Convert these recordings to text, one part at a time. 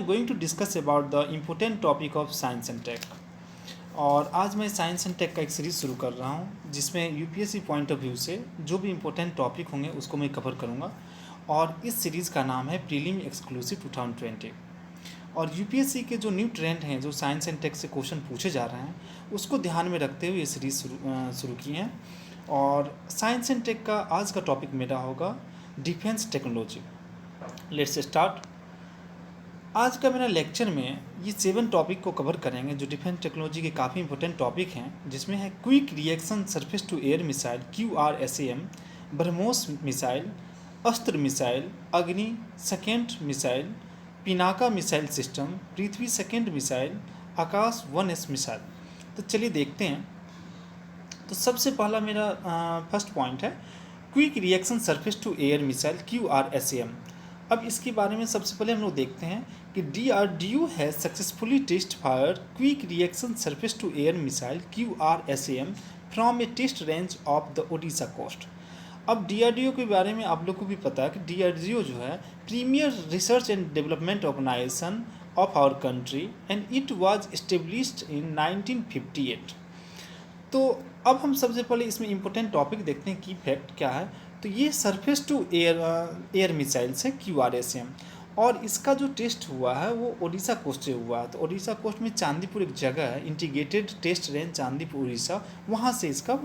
am going to discuss about the important topic of science and tech. और आज मैं science and take का एक सीरीज़ शुरू कर रहा हूँ जिसमें यूपीएससी पॉइंट ऑफ व्यू से जो भी इम्पोर्टेंट टॉपिक होंगे उसको मैं कवर करूँगा। और इस सीरीज़ का नाम है प्रीलिम एक्सक्लूसिव 2020। और यूपीएससी के जो न्यू ट्रेंड हैं, जो साइंस एंड टेक से क्वेश्चन पूछे जा रहे हैं, उसको ध्यान में रखते हुए ये सीरीज़ शुरू की है। और साइंस एंड टेक का आज का टॉपिक मेरा होगा डिफेंस टेक्नोलॉजी। Let's start. आज का मेरा लेक्चर में ये 7 टॉपिक को कवर करेंगे जो डिफेंस टेक्नोलॉजी के काफ़ी इंपॉर्टेंट टॉपिक हैं, जिसमें है quick reaction surface to air missile QRSAM, BrahMos missile, Astra missile, Agni second missile, Pinaka missile system, Prithvi second missile, Akash 1S missile. तो चलिए देखते हैं। तो सबसे पहला मेरा फर्स्ट पॉइंट है quick reaction surface to air missile QRSAM। अब इसके बारे में सबसे पहले हम लोग देखते हैं कि DRDO has successfully test fire quick reaction surface to air missile QRSAM from a test range of the Odisha coast. अब DRDO के बारे में आप लोग को भी पता है कि DRDO जो है premier research and development organization of our country and it was established in 1958। तो अब हम सबसे पहले इसमें इम्पोर्टेंट टॉपिक देखते हैं की फैक्ट क्या है। तो ये सरफेस टू एयर मिसाइल्स है QRSAM, और इसका जो टेस्ट हुआ है वो ओडिशा कोस्ट से हुआ है। तो ओडिशा कोस्ट में चांदीपुर एक जगह है, integrated test range Chandipur Orissa, वहाँ से इसका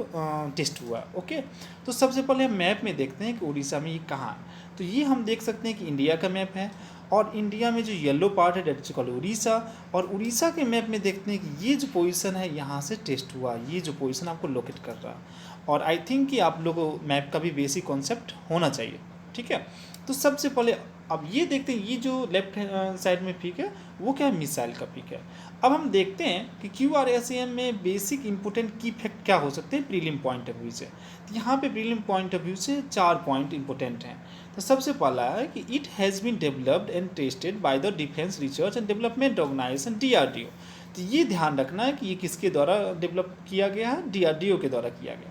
टेस्ट हुआ है। ओके, तो सबसे पहले हम मैप में देखते हैं कि उड़ीसा में ये कहाँ है। तो ये हम देख सकते हैं कि इंडिया का मैप है, और इंडिया में जो येलो पार्ट है डेट कॉल्ड उड़ीसा, और उड़ीसा के मैप में देखते हैं कि ये जो पोजीशन है यहाँ से टेस्ट हुआ, ये जो पोजीशन आपको लोकेट कर रहा है। और आई थिंक कि आप लोगों को मैप का भी बेसिक कॉन्सेप्ट होना चाहिए, ठीक है। तो सबसे पहले अब ये देखते हैं, ये जो लेफ्ट साइड में पिक है वो क्या है, मिसाइल का पिक है। अब हम देखते हैं कि QRSAM में बेसिक इंपोर्टेंट की फैक्ट क्या हो सकते हैं प्रीलिम पॉइंट ऑफ व्यू से। तो यहाँ पे प्रीलिम पॉइंट ऑफ व्यू से 4 पॉइंट इंपॉर्टेंट हैं। तो सबसे पहला है कि it has been developed and tested by the defence research and development organisation DRDO। तो ये ध्यान रखना है कि ये किसके द्वारा डेवलप किया गया है, DRDO के द्वारा किया गया।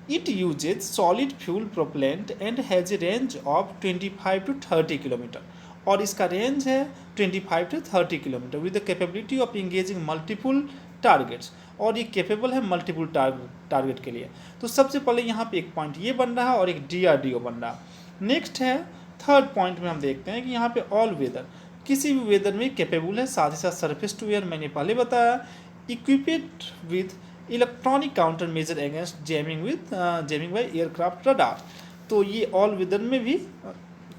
It uses solid fuel propellant and has a range of 25 to 30 kilometre, और इसका रेंज है 25 to 30 kilometre with the capability of engaging multiple targets, और ये कैपेबल है मल्टीपल टारगेट के लिए। तो सबसे पहले यहाँ पे एक पॉइंट ये बन रहा है और एक DRDO बन रहा है। नेक्स्ट है थर्ड पॉइंट में हम देखते हैं कि यहाँ पे ऑल वेदर, किसी भी वेदर में कैपेबल है, साथ ही साथ सरफेस टू एयर मैंने पहले बताया, equipped with electronic counter measure against jamming by aircraft radar. तो ये ऑल वेदर में भी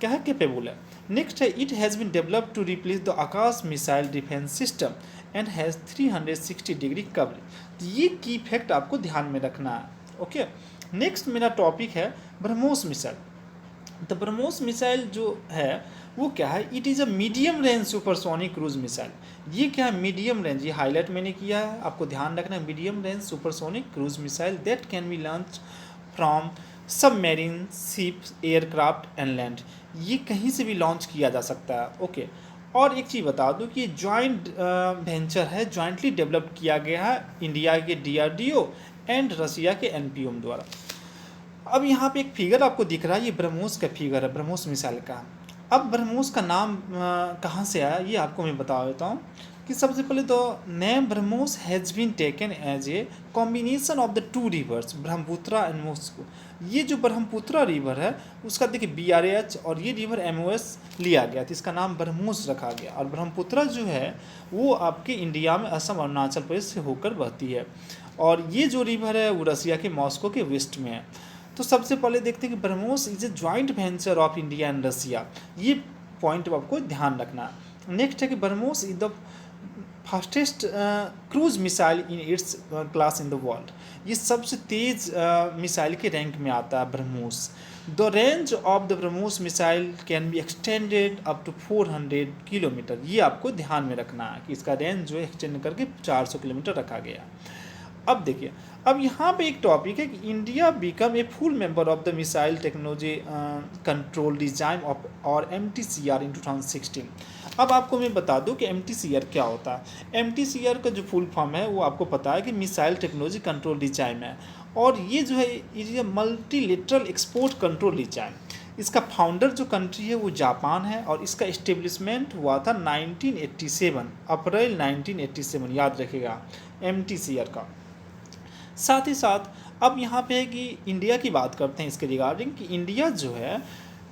क्या है, कैपेबल है। नेक्स्ट है it has been developed to replace the Akash missile defence system and has 360 degree coverage. तो ये की फैक्ट आपको ध्यान में रखना है। ओके, नेक्स्ट मेरा टॉपिक है ब्रह्मोस मिसाइल। तो ब्रह्मोस मिसाइल जो है वो क्या है, it is a medium range supersonic cruise missile. ये क्या है, मीडियम रेंज, ये हाईलाइट मैंने किया है, आपको ध्यान रखना है। Medium range supersonic cruise missile that can be launch from submarine ships aircraft and land. ये कहीं से भी लॉन्च किया जा सकता है। ओके, और एक चीज़ बता दूं कि ये जॉइंट वेंचर है, जॉइंटली डेवलप किया गया है इंडिया के DRDO एंड रसिया के NPM द्वारा। अब यहाँ पे एक फिगर आपको दिख रहा है, ये ब्रह्मोस का फिगर है, ब्रह्मोस मिसाइल का। अब ब्रह्मोस का नाम कहाँ से आया ये आपको मैं बता देता हूँ कि सबसे पहले तो name BrahMos has been taken as a combination of the 2 rivers Brahmaputra and Moscow. ये जो ब्रह्मपुत्रा रिवर है उसका देखिए BRH, और ये रिवर MOS लिया गया, तो इसका नाम ब्रह्मोस रखा गया। और ब्रह्मपुत्रा जो है वो आपके इंडिया में असम और अरुणाचल प्रदेश से होकर बहती है, और ये जो रिवर है वो रसिया के मॉस्को के वेस्ट में है। तो सबसे पहले देखते हैं कि BrahMos is a joint venture of India and Russia, ये पॉइंट आपको ध्यान रखना है। नेक्स्ट है कि BrahMos is the fastest cruise missile in its class in the world. ये सबसे तेज मिसाइल के रैंक में आता है BrahMos. The range of the BrahMos missile can be extended up to 400 kilometre. ये आपको ध्यान में रखना है कि इसका रेंज जो है एक्सटेंड करके 400 किलोमीटर रखा गया। अब देखिए, अब यहाँ पे एक टॉपिक है कि India become a full member of the missile technology control design of और MTCR इन 2016। अब आपको मैं बता दूं कि MTCR क्या होता है। MTCR का जो फुल फॉर्म है वो आपको पता है कि मिसाइल टेक्नोलॉजी कंट्रोल डिजाइन है, और ये जो है ये मल्टीलेटरल एक्सपोर्ट कंट्रोल डिजाइन। इसका फाउंडर जो कंट्री है वो जापान है और इसका इस्टेब्लिशमेंट हुआ था 1987, अप्रैल 1987, याद रखिएगा, MTCR का। साथ ही साथ अब यहाँ पे है कि इंडिया की बात करते हैं इसके रिगार्डिंग कि इंडिया जो है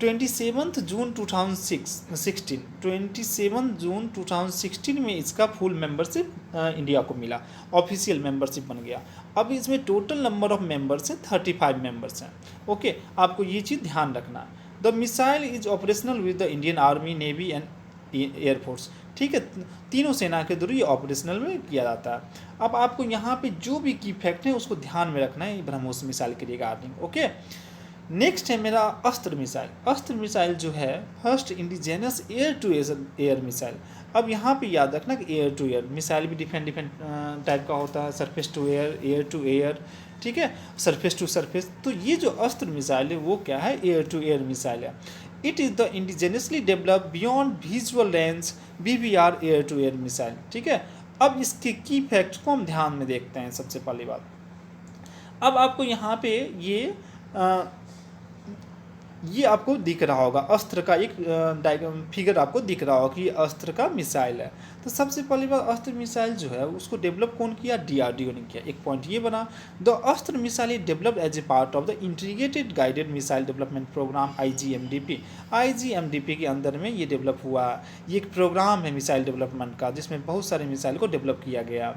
27 जून 2016 में इसका फुल मेंबरशिप इंडिया को मिला, ऑफिशियल मेंबरशिप बन गया। अब इसमें टोटल नंबर ऑफ मेंबर्स हैं 35 मेंबर्स हैं। ओके, आपको ये चीज़ ध्यान रखना। The missile is operational with the Indian army, navy and air force. ठीक है, तीनों सेना के द्वारा ये ऑपरेशनल में किया जाता है। अब आपको यहाँ पे जो भी की फैक्ट है उसको ध्यान में रखना है ब्रह्मोस मिसाइल के रिगार्डिंग। ओके, नेक्स्ट है मेरा अस्त्र मिसाइल। अस्त्र मिसाइल जो है first indigenous air to air missile. अब यहाँ पे याद रखना कि एयर टू एयर मिसाइल भी डिफरेंट टाइप का होता है, surface to air, air to air, ठीक है, सरफेस टू सरफेस। तो ये जो अस्त्र मिसाइल है वो क्या है, एयर टू एयर मिसाइल है। It is the indigenously develop beyond visual range BVR air to air missile. ठीक है, अब इसके की फैक्ट्स को हम ध्यान में देखते हैं। सबसे पहली बात, अब आपको यहाँ पे ये आपको दिख रहा होगा, अस्त्र का एक फिगर आपको दिख रहा होगा कि अस्त्र का मिसाइल है। तो सबसे पहली बात, अस्त्र मिसाइल जो है उसको डेवलप कौन किया, DRDO ने किया। एक पॉइंट ये बना, the Astra missile is developed as a part of the integrated guided missile development programme IGMDP। IGMDP के अंदर में ये डेवलप हुआ। ये एक प्रोग्राम है मिसाइल डेवलपमेंट का जिसमें बहुत सारे मिसाइल को डेवलप किया गया।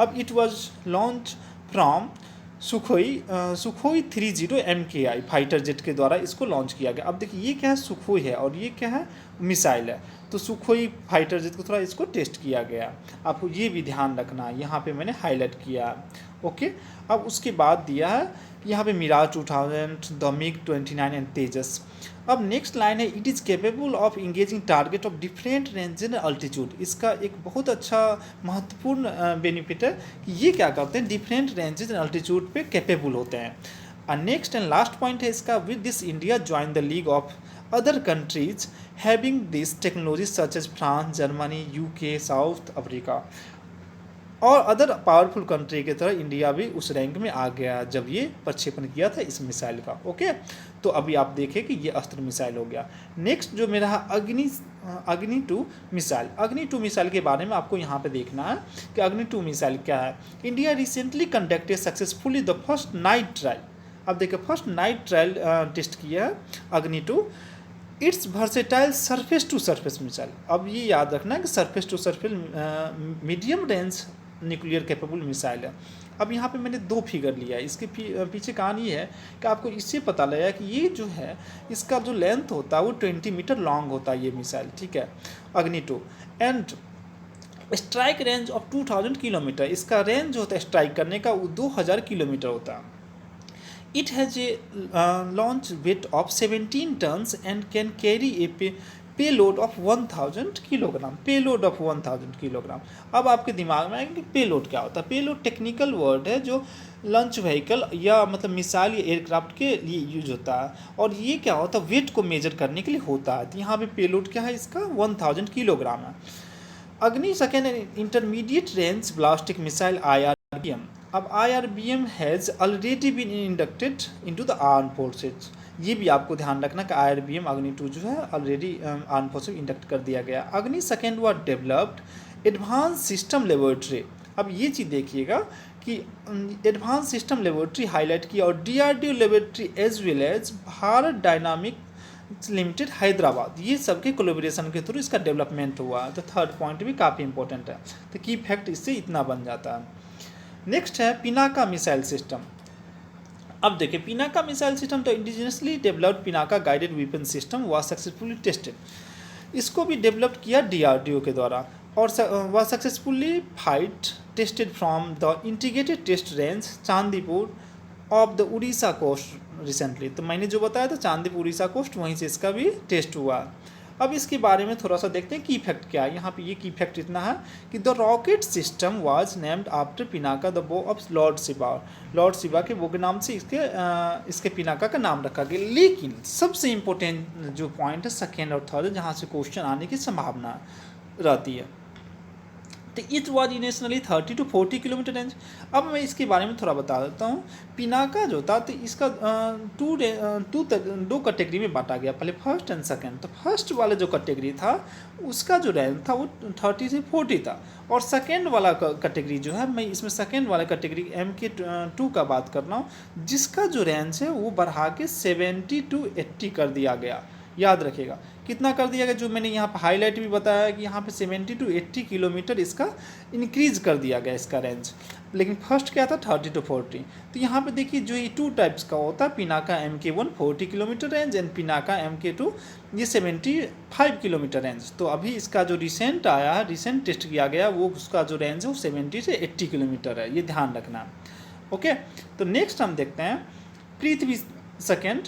अब it was launch from Sukhoi 30 MKI fighter jet के द्वारा इसको लॉन्च किया गया। अब देखिए ये क्या है, सुखोई है और ये क्या है, मिसाइल है। तो सुखोई फाइटर जेट को थोड़ा इसको टेस्ट किया गया, आपको ये भी ध्यान रखना, यहाँ पे मैंने हाईलाइट किया। ओके, अब उसके बाद दिया है यहाँ पे मिराज 2000, द MiG-29 एंड तेजस। अब नेक्स्ट लाइन है, it is capable of engaging target of different range and altitude. इसका एक बहुत अच्छा महत्वपूर्ण बेनिफिट है कि ये क्या करते हैं, डिफरेंट रेंजेज एंड अल्टीट्यूड पे कैपेबल होते हैं। और नेक्स्ट एंड लास्ट पॉइंट है इसका, with this India join the league of other countries having this technology such as France, Germany, UK, South Africa और अदर पावरफुल कंट्री की तरह India भी उस रैंक में आ गया जब ये प्रक्षेपण किया था इस मिसाइल का। ओके, तो अभी आप देखें कि ये अस्त्र मिसाइल हो गया। नेक्स्ट जो मेरा अग्नि 2 मिसाइल। अग्नि 2 मिसाइल के बारे में आपको यहाँ पे देखना है कि अग्नि 2 मिसाइल क्या है। India recently conducted successfully the first night trial. अब देखिए फर्स्ट नाइट ट्रायल टेस्ट किया है Agni 2। It's versatile surface to surface missile. अब ये याद रखना है कि surface to surface medium range nuclear capable missile है। अब यहाँ पे मैंने 2 फिगर लिया है। इसके पीछे कहानी है कि आपको इससे पता लगा कि ये जो है इसका जो लेंथ होता है वो 20 मीटर लॉन्ग होता है ये मिसाइल। ठीक है, Agni 2 and strike range of 2000 kilometre. इसका रेंज जो होता है स्ट्राइक करने का वो 2000 किलोमीटर होता है। It has a launch weight of 17 tons and can carry A payload of 1000 kilogram. Payload of 1000 kilogram. अब आपके दिमाग में आएगा कि पेलोड क्या होता है। पेलोड टेक्निकल वर्ड है जो लंच व्हीकल या मतलब मिसाइल या एयरक्राफ्ट के लिए यूज होता है और ये क्या होता है, वेट को मेजर करने के लिए होता है। तो यहाँ पे पेलोड क्या है इसका, 1000 किलोग्राम है। Agni second intermediate range ballistic missile IRBM। अब IRBM has already been inducted into the arm forces. ये भी आपको ध्यान रखना कि IRBM अग्नि 2 जो है ऑलरेडी आर्म फोर्सेज इंडक्ट कर दिया गया। अग्नि second was developed advance system laboratory. अब ये चीज़ देखिएगा कि एडवांस सिस्टम लेबोरेटरी हाईलाइट किया और DRDO laboratory as well as Bharat dynamic limited Hyderabad, ये सबके कोलेबोरेशन के थ्रू इसका डेवलपमेंट हुआ। तो थर्ड पॉइंट भी काफ़ी इंपॉर्टेंट है। तो की फैक्ट इससे इतना बन जाता है। नेक्स्ट है पिनाका मिसाइल सिस्टम। अब देखिए पिनाका मिसाइल सिस्टम तो indigenously developed Pinaka guided weapon system was successfully tested. इसको भी डेवलप किया DRDO के द्वारा और वह successfully flight tested from the integrated test range Chandipur off the Orissa coast recently. तो मैंने जो बताया था चांदीपुर उड़ीसा कोस्ट, वहीं से इसका भी टेस्ट हुआ। अब इसके बारे में थोड़ा सा देखते हैं की फैक्ट क्या है। यहाँ पे ये की फैक्ट इतना है कि the rocket system was named after Pinaka the bow of Lord Shiva. Lord Shiva के बो के नाम से इसके पिनाका का नाम रखा गया। लेकिन सबसे इम्पोर्टेंट जो पॉइंट है सेकेंड और थर्ड, जहाँ से क्वेश्चन आने की संभावना रहती है। तो it was initially 30 to 40 kilometre range. अब मैं इसके बारे में थोड़ा बता देता हूँ। पिनाका जो था तो इसका दो कैटेगरी में बांटा गया, पहले फर्स्ट एंड सेकंड। तो फर्स्ट वाला जो कैटेगरी था उसका जो रेंज था वो 30 से 40 था, और सेकंड वाला कैटेगरी जो है, मैं इसमें सेकंड वाला कैटेगरी MK2 का बात कर रहा हूँ, जिसका जो रेंज है वो बढ़ा के 70 to 80 कर दिया गया। याद रखिएगा कितना कर दिया गया, जो मैंने यहाँ पर हाईलाइट भी बताया कि यहाँ पे 70 to 80 किलोमीटर इसका इंक्रीज कर दिया गया इसका रेंज। लेकिन फर्स्ट क्या था 30 to 40। तो यहाँ पे देखिए जो ये 2 टाइप्स का होता है, Pinaka MK1 40 kilometre range and Pinaka MK2 ये 75 किलोमीटर रेंज। तो अभी इसका जो रिसेंट आया है, रिसेंट टेस्ट किया गया, वो उसका जो रेंज है वो 70 से 80 किलोमीटर है, ये ध्यान रखना। ओके, तो नेक्स्ट हम देखते हैं पृथ्वी सेकेंड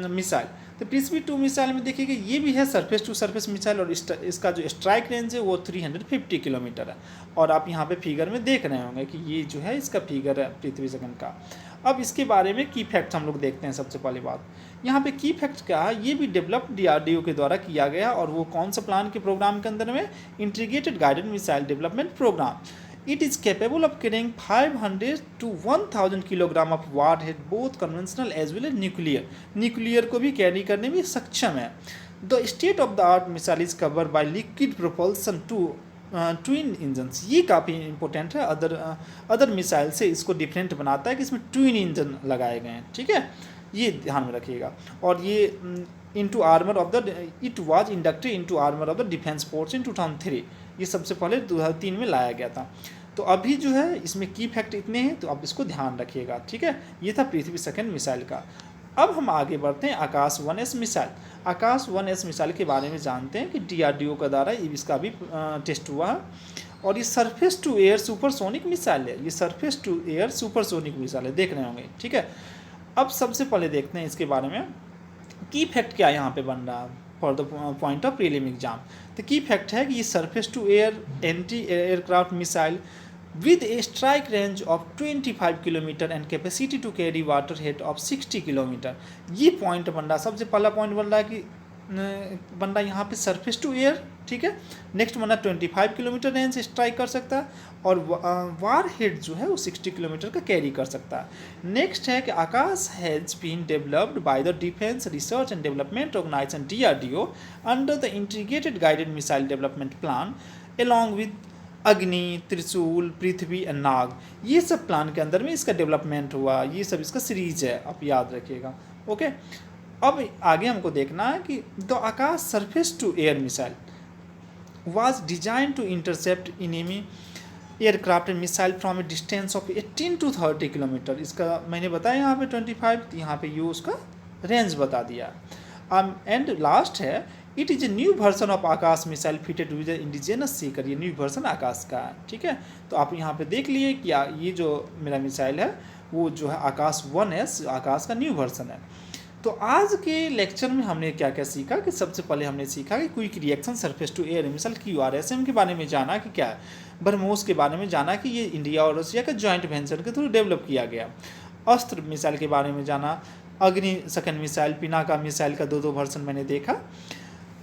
मिसाइल। तो पृथ्वी 2 मिसाइल में देखिए कि ये भी है सरफेस टू सरफेस मिसाइल, और इसका जो स्ट्राइक रेंज है वो 350 किलोमीटर है। और आप यहाँ पे फिगर में देख रहे होंगे कि ये जो है इसका फिगर है पृथ्वी सेकंड का। अब इसके बारे में की फैक्ट हम लोग देखते हैं। सबसे पहली बात यहाँ पे की फैक्ट क्या है, ये भी डेवलप DRDO के द्वारा किया गया, और वो कौन सा प्लान के प्रोग्राम के अंदर में, integrated guided missile development programme. It is capable of carrying 500 to 1000 kilogram of warhead, both conventional as well as nuclear। Nuclear को भी कैरी करने में सक्षम है। The state of the art missile is covered by liquid propulsion to twin engines. ये काफ़ी important है, other missile से इसको डिफरेंट बनाता है कि इसमें ट्विन इंजन लगाए गए हैं। ठीक है, ये ध्यान में रखिएगा। और ये into armour of the it was inducted into armour of the defence force in 2003। ये सबसे पहले 2003 में लाया गया था। तो अभी जो है इसमें की फैक्ट इतने हैं, तो आप इसको ध्यान रखिएगा। ठीक है, ये था पृथ्वी सेकंड मिसाइल का। अब हम आगे बढ़ते हैं आकाश 1S missile. Akash 1S missile के बारे में जानते हैं कि DRDO का द्वारा इसका भी टेस्ट हुआ है, और ये surface to air supersonic missile है। ये surface to air supersonic missile है, देख रहे होंगे। ठीक है, अब सबसे पहले देखते हैं इसके बारे में की फैक्ट क्या यहाँ पे बन रहा है for the point of prelim exam. तो की फैक्ट है कि ये surface to air anti aircraft missile with a strike range of 25 kilometre and capacity to carry warhead of 60 kilometre. ये पॉइंट बन रहा, सबसे पहला पॉइंट बन रहा है कि बन रहा यहाँ पे सरफेस टू एयर। ठीक है, नेक्स्ट बन रहा 25 किलोमीटर रेंज से स्ट्राइक कर सकता है, और वार हेड जो है वो 60 किलोमीटर का कैरी कर सकता है। नेक्स्ट है कि Akash has been developed by the defence research and development organisation DRDO under the integrated guided missile development plan along with Agni, Trishul, Prithvi and नाग। ये सब प्लान के अंदर में इसका डेवलपमेंट हुआ, ये सब इसका सीरीज है, आप याद रखिएगा। ओके, अब आगे हमको देखना है कि the Akash surface to air missile was design to intercept enemy aircraft and missile from a distance of 18 to 30 kilometre. इसका मैंने बताया यहाँ पे 25, यहाँ पे यू उसका रेंज बता दिया। एंड लास्ट है it is a new version of Akash missile fitted with indigenous Sikar. ये न्यू वर्जन आकाश का है। ठीक है, तो आप यहाँ पे देख लिए कि ये जो मेरा मिसाइल है वो जो है आकाश 1S आकाश का न्यू वर्जन है। तो आज के लेक्चर में हमने क्या क्या सीखा कि सबसे पहले हमने सीखा कि quick reaction surface to air missile QRSM के बारे में जाना कि क्या है, ब्रह्मोस के बारे में जाना कि ये इंडिया और रशिया का जॉइंट वेंचर के थ्रू डेवलप किया गया, अस्त्र मिसाइल के बारे में जाना, अग्नि सेकंड मिसाइल, पिनाका मिसाइल का दो वर्जन मैंने देखा,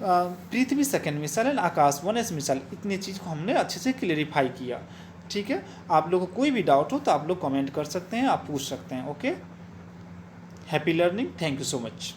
Prithvi second missile and Akash 1S missile. इतनी चीज़ को हमने अच्छे से क्लेरिफाई किया। ठीक है, आप लोगों को कोई भी डाउट हो तो आप लोग कमेंट कर सकते हैं, आप पूछ सकते हैं। Okay, happy learning, thank you so much.